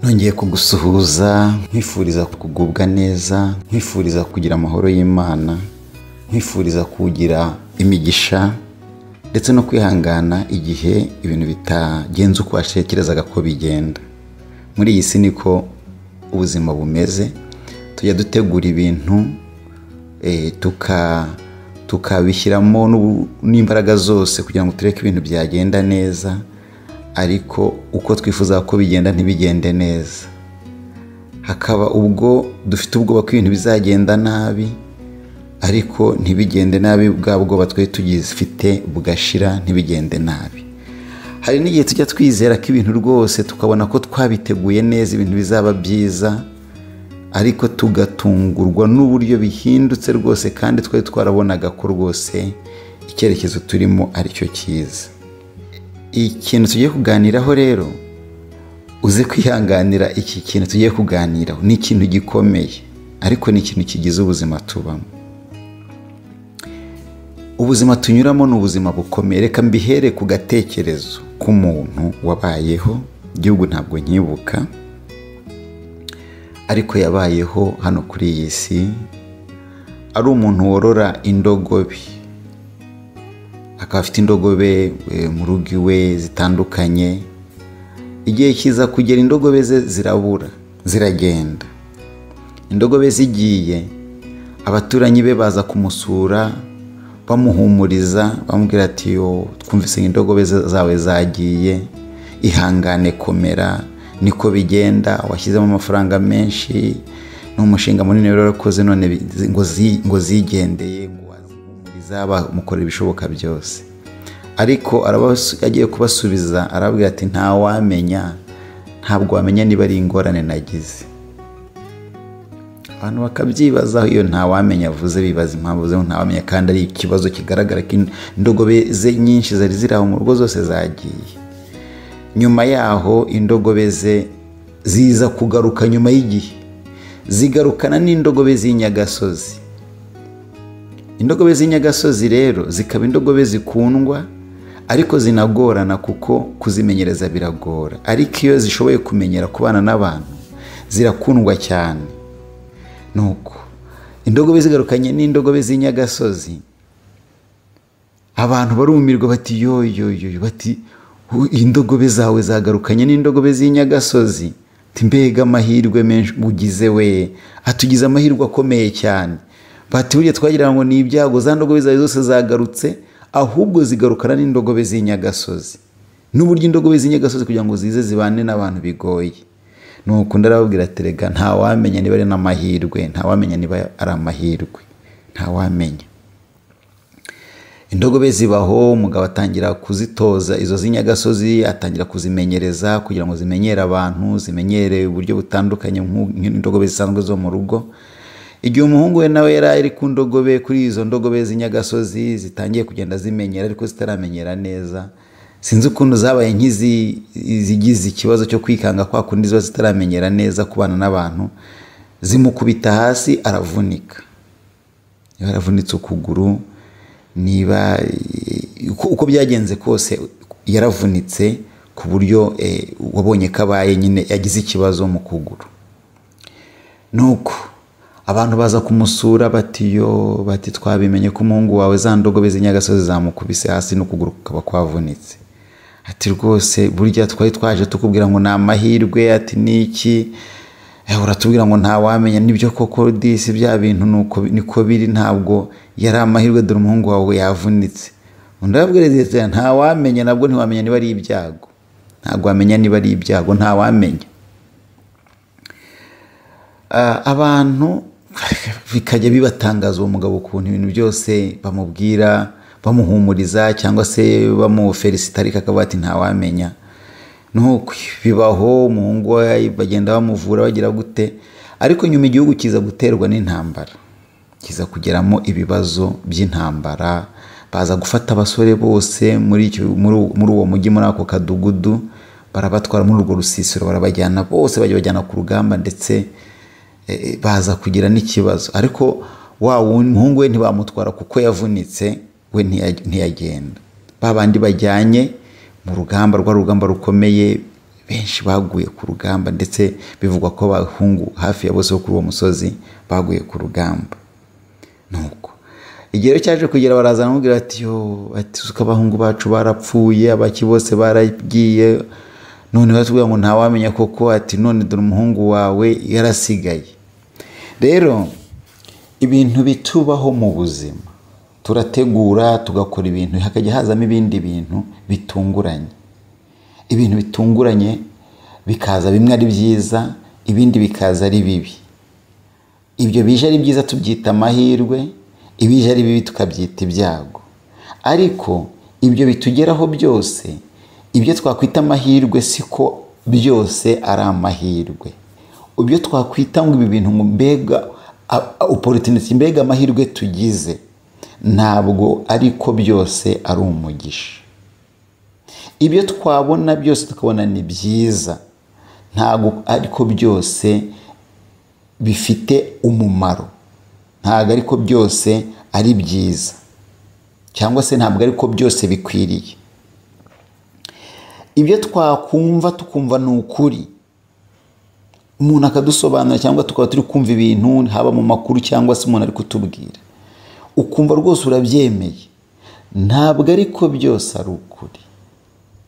nongeye kugusuhuza nkwifuriza kugubwa neza, nkwifuriza kugira amahoro y'Imana, nkwifuriza kugira imigisha ndetse no kwihangana igihe ibintu bitagenze uko washekerezaga ko bigenda. Muri iyi si niko ubuzima bumeze, tujya dutegura ibintu tukabishyiramo n'imbaraga zose kugira ngo tureke ibintu byagenda neza, ariko uko twifuza ko bigenda ntibigende neza. Hakaba ubwo dufite ubwoba ko ibintu bizagenda nabi, ariko ntibigende nabi, bwa bwoba twari tugifite bugashira ntibigende nabi. Hari n'igihe tujya twizera ko ibintu rwose tukabona ko twabiteguye neza, ibintu bizaba byiza, ariko tugatungurwa n'uburyo bihindutse rwose, kandi twari twarabonaga ko rwose icyerekezo turimo ari cyo cyiza. Ikintu tugiye kuganiraho rero, uze kwihanganira iki kintu tugiye kuganiraho. Ni ikintu gikomeye, ariko ni ikintu kigize ubuzima tubamo. Ubuzima tunyuramo ni ubuzima bukomeye. Reka mbihere ku gatekerezo k'umuntu wabayeho, igihugu ntabwo nkibuka, ariko yabayeho hano kuri iyi si. Ari umuntu worora indogobe, akaba afite indogobe mu rugo iwe zitandukanye. Igihe kiza kugera indogobe ze zirabura, ziragenda. Indogobe zigiye, abaturanyi be baza kumusura bamuhumuriza, bamubwira ati yo twumvise indogobe zawe zagiye, ihangane komera, niko bigenda, washyizemo amafaranga menshi, n'umushinga munini rero wakoze, none ngo zigendeye, ngo wazihumuriza bamukorera ibishoboka byose. Ariko yagiye kubasubiza, arabwira ati ntabwo wamenya niba ari ingorane nagize. Abantu bakabyibazaho, iyo ntawamenya avuze, bibaza impamvu ze ntawamenya, kandi ari ikibazo kigaragara ko indogobe ze nyinshi zari ziri aho mu rugo zose zagiye. Nyuma yaho indogobe ze ziza kugaruka nyuma y'igihe, zigarukana n'indogobe z'inyagasozi. Indogobe z'inyagasozi rero zikaba indogobe zikundwa, ariko zinagorana kuko kuzimenyereza biragora. Ariko iyo zishoboye kumenyera kubana n'abantu, zirakundwa cyane. Nuko indogobe zigarukanye n'indogobe z'inyagasozi, abantu barumirwa bati yoyoyo, bati indogobe zawe zagarukanye n'indogobe z'inyagasozi, mbega amahirwe menshi ugize we, atugize amahirwe akomeye cyane. Bati burya twagira ngo ni ibyago, za ndogobe zawe zose zagarutse, ahubwo zigarukana n'indogobe z'inyagasozi. N'uburyo indogobe z'inyagasozi kugira ngo zize zibane n'abantu bigoye. Nuko ndarababwira ati rega ntawamenya niba ari n'amahirwe, ntawamenya niba ari amahirwe, ntawamenya. Indogobe zibaho, umugabo atangira kuzitoza izo z'inyagasozi, atangira kuzimenyereza kugira ngo zimenyere abantu, zimenyere uburyo butandukanye nk'indogobe zisanzwe zo mu rugo. Igihe umuhungu we nawe yari ari ku ndogobe, kuri izo ndogobe z'inyagasozi zitangiye kugenda zimenyera, ariko zitaramenyera neza. Sinzi ukuntu zabaye nk'izigize ikibazo cyo kwikanga kwa kundi ziba zitaramenyera neza kubana n'abantu, zimukubita hasi aravunika. Yaravunitse ukuguru, niba uko byagenze kose yaravunitse, ku buryo wabonye ko abaye nyine yagize ikibazo mu kuguru. Nuko abantu baza kumusura bati twabimenye ko umuhungu wawe za ndogobe z'inyagasozi zamukubise hasi n'ukuguru kukaba kwavunitse. Ati rwose burya twari twaje tukubwira ngo ni amahirwe, ati niki uratubwira ngo ntawamenya. Nibyo koko disi, bya bintu niko biri, ntabwo yari amahirwe, dore umuhungu wawe yavunitse. Ndababwira ntawamenya, nabwo ntiwamenya niba ari ibyago, ntabwo wamenya niba ari ibyago, ntawamenya. Abantu bikajya bibatangaza uwo mugabo ukuntu ibintu byose bamubwira, bamuhumuriza cyangwa se bamufelicita, ariko akavuga ati ntawamenya. Nuko bibaho, umuhungu we bagenda bamuvura bagira gute, ariko nyuma igihugu kiza guterwa n'intambara, kiza kugeramo ibibazo by'intambara. Baza gufata abasore bose muri uwo mujyi, muri ako kadugudu, barabatwara muri urwo rusisiro, barabajyana bose, bajyana ku rugamba, ndetse baza kugira n'ikibazo. Ariko wa umuhungu we ntibamutwara kuko yavunitse, we ntiyagenda. Babandi bajyanye mu rugamba, rwa rugamba rukomeye, benshi baguye ku rugamba, ndetse bivugwa ko abahungu hafi ya bose bo kuri uwo musozi baguye ku rugamba. Nuko igihe cyaje kugera barazana amubwira ati uko abahungu bacu barapfuye, abaki bose baragiye, none batubwira ngo ntawamenya koko, ati none dore umuhungu wawe yarasigaye. Rero ibintu bitubaho mu buzima, turategura tugakora ibintu, hakajya hazamo ibindi bintu bitunguranye. Ibintu bitunguranye bikaza bimwe ari byiza, ibindi bikaza ari bibi. Ibyo bije ari byiza tubyita amahirwe, ibije ari bibi tukabyita ibyago. Ariko ibyo bitugeraho byose, ibyo twakwita amahirwe siko byose ari amahirwe. Ibyo twakwita ngo ibi bintu mbega opportunity, mbega amahirwe tugize, ntabwo ariko byose ari umugisha. Ibyo twabona byose tukabona ni byiza, ntabwo ariko byose bifite umumaro, ntabwo ariko byose ari byiza, cyangwa se ntabwo ariko byose bikwiriye. Ibyo twakumva tukumva ni ukuri, umuntu akadusobanura, cyangwa tukaba turi kumva ibintu haba mu makuru cyangwa se umuntu ari kutubwira, ukumva rwose urabyemeye, ntabwo ariko byose ari ukuri.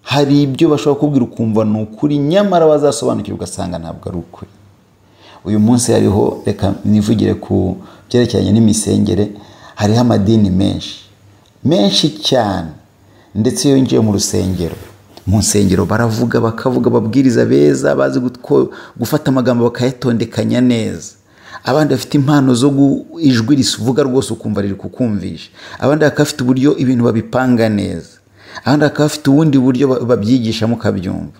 Hari ibyo bashobora kubwira ukumva ni ukuri, nyamara wazasobanukirwa ugasanga ntabwo ari ukuri. Uyu munsi hariho, reka nivugire ku byerekeranye n'imisengere, hariho amadini menshi cyane, ndetse iyo yinjiye mu rusengero, mu nsengero baravuga bakavuga, babwiriza beza, bazi gufata amagambo bakayatondekanya neza. Abandi bafite impano zo ijwi rivuga rwose ukumva riri kukumvisha. Abandi bakafite uburyo ibintu babipanga neza. Abandi bakafite ubundi buryo babyigishamo ukabyumva,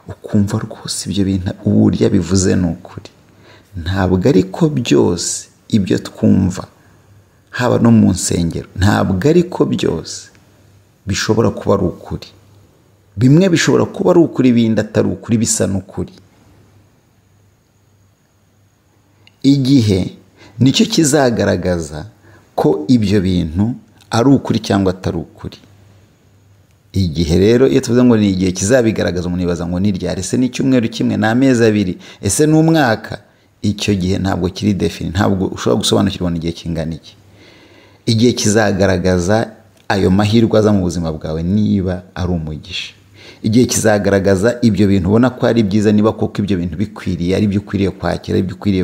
ukumva rwose ibyo bintu uburyo bivuze ni ukuri. Ntabwo ariko byose ibyo twumva, haba no mu nsengero, ntabwo ariko byose bishobora kuba ari ukuri. Bimwe bishobora kuba ari ukuri, ibindi atari ukuri, bisa n'ukuri. Igihe nicyo kizagaragaza ko ibyo bintu ari ukuri cyangwa atari ukuri. Igihe rero iyo tuvuze ngo ni igihe kizabigaragaza, umuntu yibaza ngo ni ryari, ese ni icyumweru kimwe, ni amezi abiri, ese ni umwaka? Icyo gihe ntabwo kiri defini, ntabwo ushobora gusobanukirwa n'igihe kingana iki. Igihe kizagaragaza ayo mahirwe aza mu buzima bwawe niba ari umugisha. Igihe kizagaragaza ibyo bintu ubona ko ari byiza, niba koko ibyo bintu bikwiriye, ari byo ukwiriye kwakira, ari byo ukwiriye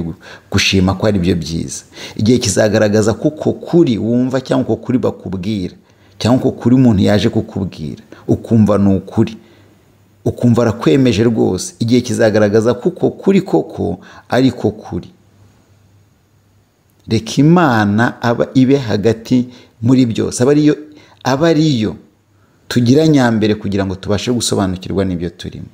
gushima ko ari byo byiza. Igihe kizagaragaza kuko kuri wumva, cyangwa uko kuri bakubwira, cyangwa uko kuri umuntu yaje kukubwira ukumva ni ukuri, ukumva arakwemeje rwose. Igihe kizagaragaza kuko kuri koko ariko kuri. Reka Imana aba ibe hagati muri byose, aba ariyo tugira nyambere kugira ngo tubashe gusobanukirwa n'ibyo turimo.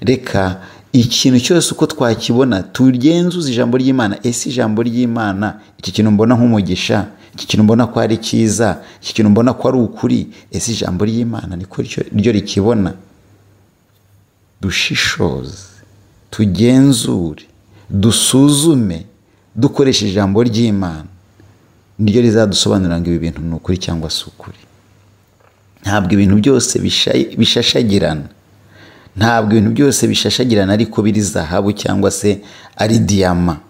Reka ikintu cyose uko twakibona tugenzuze ijambo ry'Imana. Ese ijambo ry'Imana, iki kintu mbona nk'umugisha, iki kintu mbona ko ari cyiza, iki kintu mbona ko ari ukuri, ese ijambo ry'Imana niko ryo rikibona? Dushishoze, tugenzure, dusuzume, dukoresha ijambo ry'Imana, niryo rizadusobanurira ngo ibi bintu ni ukuri cyangwa si ukuri. Ntabwo ibintu byose bishashagirana, ntabwo ibintu byose bishashagirana ariko biri zahabu cyangwa se ari diyama.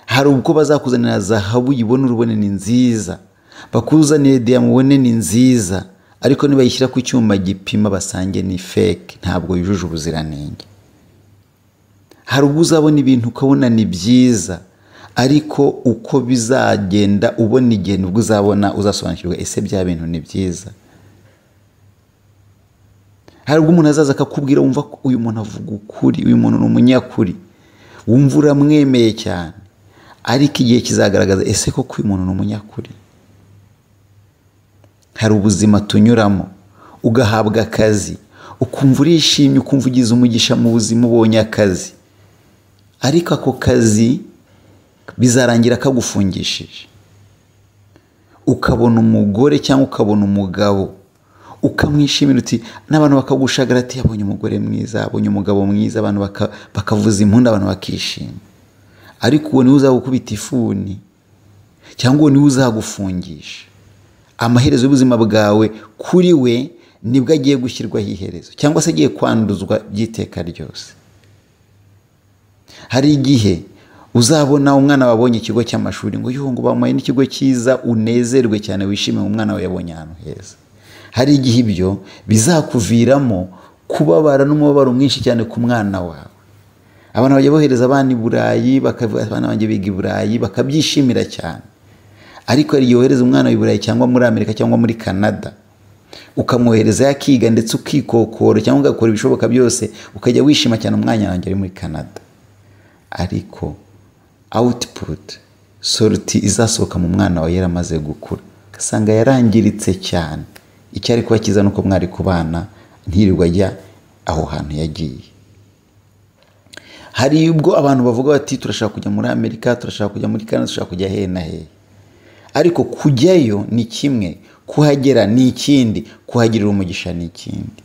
Hari ubwo bazakuzanira zahabu uyibone urubone ni nziza, bakuzanire diyama ubone ni nziza, ariko nibayishyira ku cyuma gipima basange ni fake, ntabwo yujuje ubuziranenge. Hari ubwo uzabona ibintu ukabona ni byiza, ariko uko bizagenda ubona igihe nibwo uzasobanukirwa ese bya bintu ni byiza. Hari ubwo umuntu azaza akakubwira wumva ko uyu muntu avuga ukuri, uyu muntu ni umunyakuri, wumva uramwemeye cyane, ariko igihe kizagaragaza ese koko uyu muntu ni umunyakuri. Hari ubuzima tunyuramo, ugahabwa akazi, ukumva urishimye, ukumva ugize umugisha mu buzima ubonye akazi, ariko ako kazi bizarangira kagufungishije. Ukabona umugore cyangwa ukabona umugabo, ukamwishimira uti, n'abantu bakagushagara ati yabonye umugore mwiza, abonye umugabo mwiza, abantu bakavuza impundu, abantu bakishima. Ariko uwo niwe uzagukubita ifuni, cyangwa uwo niwe uzagufungisha. Amaherezo y'ubuzima bwawe kuri we nibwo agiye gushyirwaho iherezo cyangwa se agiye kwanduzwa by'iteka ryose. Hari igihe uzabona umwana wabonye ikigo cy'amashuri ngo yuhu ngo bamuhaye n'ikigo cyiza, unezerwe cyane wishime umwana we yabonye ahantu heza. Hari igihe ibyo bizakuviramo kubabara n'umubabaro mwinshi cyane ku mwana wawe. Abantu bajya bohereza abana i Burayi, bakavuga abana banjye biga i Burayi, bakabyishimira cyane. Ariko hari igihe wohereza umwana i Burayi cyangwa muri Amerika cyangwa muri Canada, ukamwohereza yakiga ndetse ukikokora cyangwa ugakora ibishoboka byose, ukajya wishima cyane umwanya wanjye ari muri Canada. Ariko output, sorti izasohoka mu mwana wawe yaramaze gukura, ugasanga yarangiritse cyane. Icyo ari kuba cyiza nuko mwari kubana ntirirwa ajya aho hantu yagiye. Hari ubwo abantu bavuga bati turashaka kujya muri Amerika, turashaka kujya muri Canada, turashaka kujya hehe na hehe. Ariko kujyayo ni kimwe, kuhagera ni ikindi, kuhagirira umugisha ni ikindi.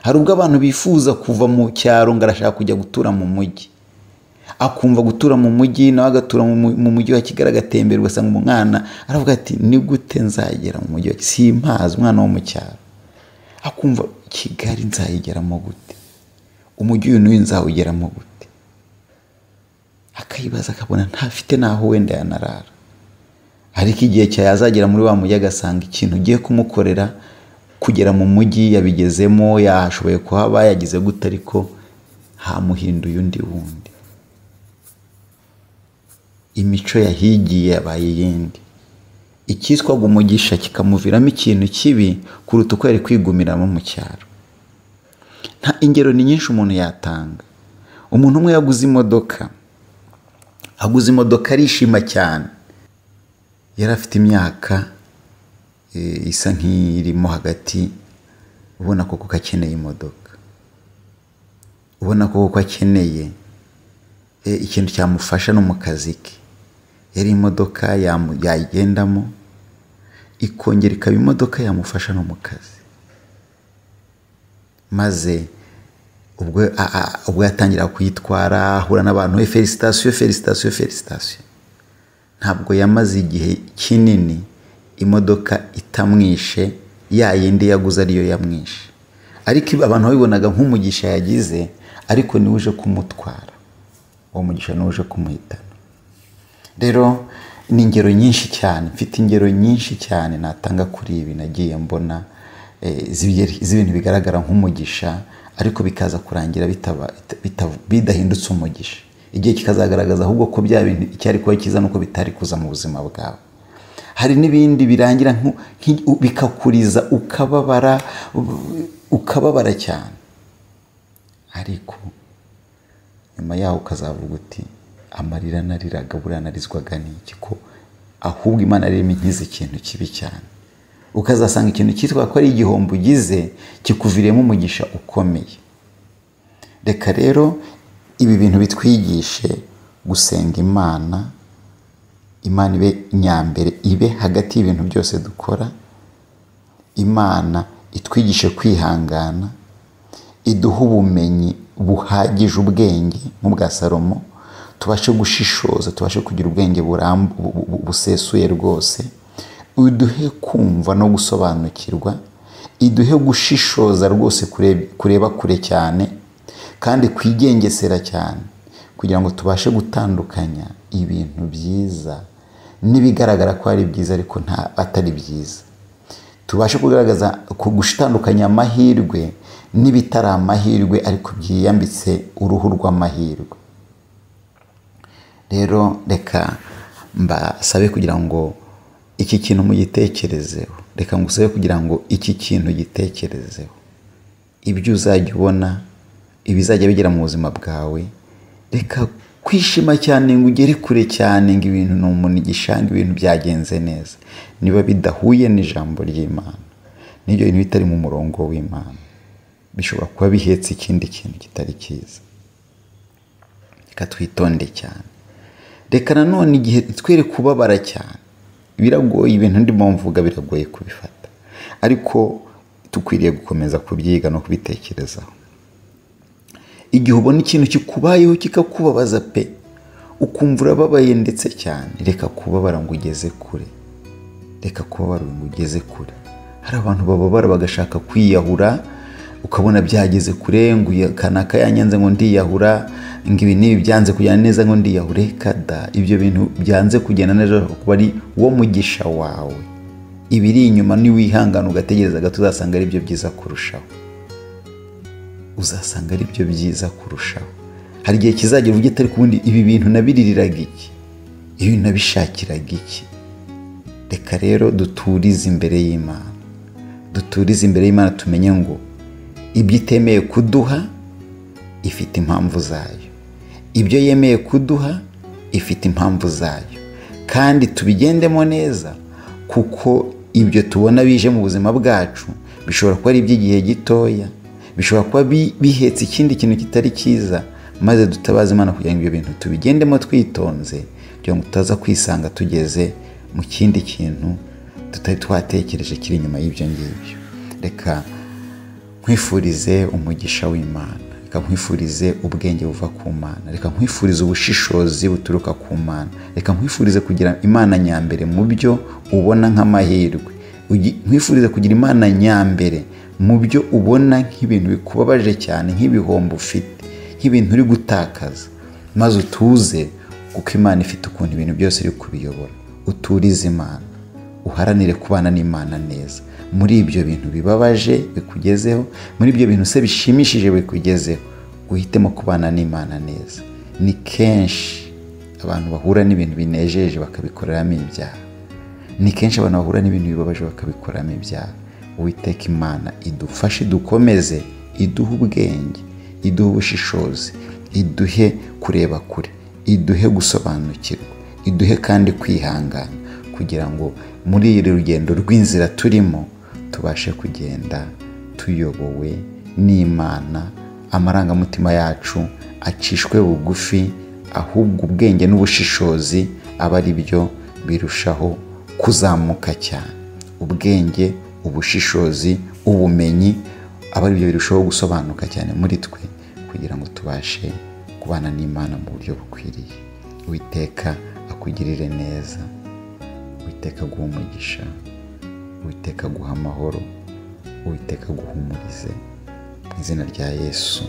Hari ubwo abantu bifuza kuva mu cyaro ngo arashaka kujya gutura mu mujyi, akumva gutura mu mujyi nawe agatura mu mujyi wa Kigali agatembera, ugasanga umwana aravuga ati ni gute nzagera mu mujyi wa Kigali, simpazi umwana wo mu cyaro. Akumva Kigali nzayigeramo gute, umujyi uyu n'uyu nzawugeramo gute, akayibaza akabona ntafite naho wenda yanarara. Ariko igihe cyazagera muri wa mujyi agasanga ikintu ugiye kumukorera kugera mu mujyi yabigezemo, yashoboye kuhaba, yagize gute, ariko hamuhinduye undi wundi. Imico yahigiye yabaye yindi. Icyitwaga umugisha kikamuviramo ikintu kibi kuruta uko yari kwigumiramo mu cyaro. Nta ingero ni nyinshi umuntu yatanga. Umuntu umwe yaguze imodoka arishima cyane. Yari afite imyaka isa nk'irimo hagati, ubona ko akeneye imodoka, ubona ko akeneye ikintu cyamufasha no mu kazi ke. Yari imodoka yayigendamo, ikongera ikaba imodoka yamufasha no mu kazi. Maze ubwo yatangira kuyitwara, ahura n'abantu, felicitation. Ntabwo yamaze igihe kinini imodoka itamwishe, ya yindi yaguze ariyo yamwishe. Ariko abantu babibonaga nk'umugisha yagize, ariko niwe uje kumutwara, uwo mugisha niwe uje kumuhitana. Rero ni ingero nyinshi cyane, mfite ingero nyinshi cyane natanga kuri ibi nagiye mbona z'ibintu bigaragara nk'umugisha, ariko bikaza kurangira bidahindutse umugisha. Igihe kikazagaragaza ahubwo ko bya bintu icyari kuba cyiza nuko bitari kuza mu buzima bwawe. Hari n'ibindi birangira bikakuriza ukababara cyane, ariko nyuma yaho ukazavuga uti amarira nariraga buriya narizwaga n'iki, ko ahubwo Imana yaremye nkize ikintu kibi cyane. Ukazasanga ikintu cyitwa ko ari igihombo ugize kikuviremo umugisha ukomeye. Reka rero ibi bintu bitwigishe gusenga Imana ibe nyambere, ibe hagati y'ibintu byose dukora. Imana itwigishe kwihangana, iduha ubumenyi buhagije, ubwenge nk'ubwa Salomo, tubashe gushishoza, tubashe kugira ubwenge busesuye rwose. Iduhe kumva no gusobanukirwa, iduhe gushishoza rwose, kureba kure cyane kandi kwigengesera cyane, kugira ngo tubashe gutandukanya ibintu byiza n'ibigaragara ko ari byiza ariko atari byiza. Tubashe gutandukanya amahirwe n'ibitari amahirwe ariko byiyambitse uruhu rw'amahirwe. Rero reka mbasabe kugira ngo iki kintu mugitekerezeho, reka ngusabe kugira ngo iki kintu gitekerezeho. Ibyo uzajya ubona, ibizajya bigera mu buzima bwawe, reka kwishima cyane ngo ugere kure cyane ngo ibintu ni umugisha, ngo ibintu byagenze neza. Niba bidahuye n'ijambo ry'Imana, n'ibyo bintu bitari mu murongo w'Imana, bishobora kuba bihetse ikindi kintu kitari cyiza. Reka twitonde cyane. Reka nanone igihe twere kubabara cyane, biragoye ibintu ndimo mvuga, biragoye kubifata, ariko tukwiriye gukomeza kubyiga no kubitekerezaho. Igihe ubona ikintu kikubayeho kikakubabaza pe, ukumva urababaye ndetse cyane, reka kubabara ngo ugeze kure, reka kubabara ngo ugeze kure, hari abantu bababara bagashaka kwiyahura, ukabona byageze kure, ngo kanaka yanyanze ngo ndiyahura, ngo ibi nibi byanze kujyana neza ngo ndiyahure. Kada, ibyo bintu byanze kugenda neza kuba ari wo mugisha wawe. Ibiri inyuma ni wihangana ugategereza gato, uzasanga ari byo byiza kurushaho. Uzasanga ari byo byiza kurushaho. Hari igihe kizagera uvuge atari kubundi ibi bintu nabiririraga iki, ibi nabishakiraga iki. Reka rero duturize imbere y'Imana, duturize imbere y'Imana, tumenye ngo ibyo itemeye kuduha ifite impamvu zayo, ibyo yemeye kuduha ifite impamvu zayo, kandi tubigendemo neza, kuko ibyo tubona bije mu buzima bwacu bishobora kuba ari iby'igihe gitoya, bishobora kuba bihetse ikindi kintu kitari cyiza, maze dutabaza Imana kugira ngo ibyo bintu tubigendemo twitonze, kugira ngo tutaza kwisanga tugeze mu kindi kintu tutari twatekereje kiri inyuma y'ibyo ngibyo. Reka nkwifurize umugisha w'Imana, reka nkwifurize ubwenge buva ku Mana, reka nkwifurize ubushishozi buturuka ku Mana, reka nkwifurize kugira Imana nyambere mu byo ubona nk'amahirwe, nkwifurize kugira Imana nyambere mu byo ubona nk'ibintu bikubabaje cyane, nk'ibihombo ufite, nk'ibintu uri gutakaza, maze utuze, kuko Imana ifite ukuntu ibintu byose iri kubiyobora. Uturize Imana, uharanire kubana n'Imana neza muri ibyo bintu bibabaje bikugezeho, muri ibyo bintu se bishimishije bikugezeho, uhitemo kubana n'Imana neza. Ni kenshi abantu bahura n'ibintu binejeje bakabikoreramo ibyaha, ni kenshi abantu bahura n'ibintu bibabaje bakabikoreramo ibyaha. Uwiteka Imana idufashe, dukomeze, iduhe ubwenge, iduhe ubushishozi, iduhe kureba kure, iduhe gusobanukirwa, iduhe kandi kwihangana, kugira ngo muri iri rugendo rw'inzira turimo tubashe kugenda tuyobowe n'Imana, amarangamutima yacu acishwe bugufi, ahubwo ubwenge n'ubushishozi aba ari byo birushaho kuzamuka cyane. Ubwenge, ubushishozi, ubumenyi aba ari byo birushaho gusobanuka cyane muri twe, kugira ngo tubashe kubana n'Imana mu buryo bukwiriye. Uwiteka akugirire neza, Uwiteka aguhe umugisha, Uwiteka aguhe amahoro, Uwiteka aguhumurize, mu izina rya Yesu.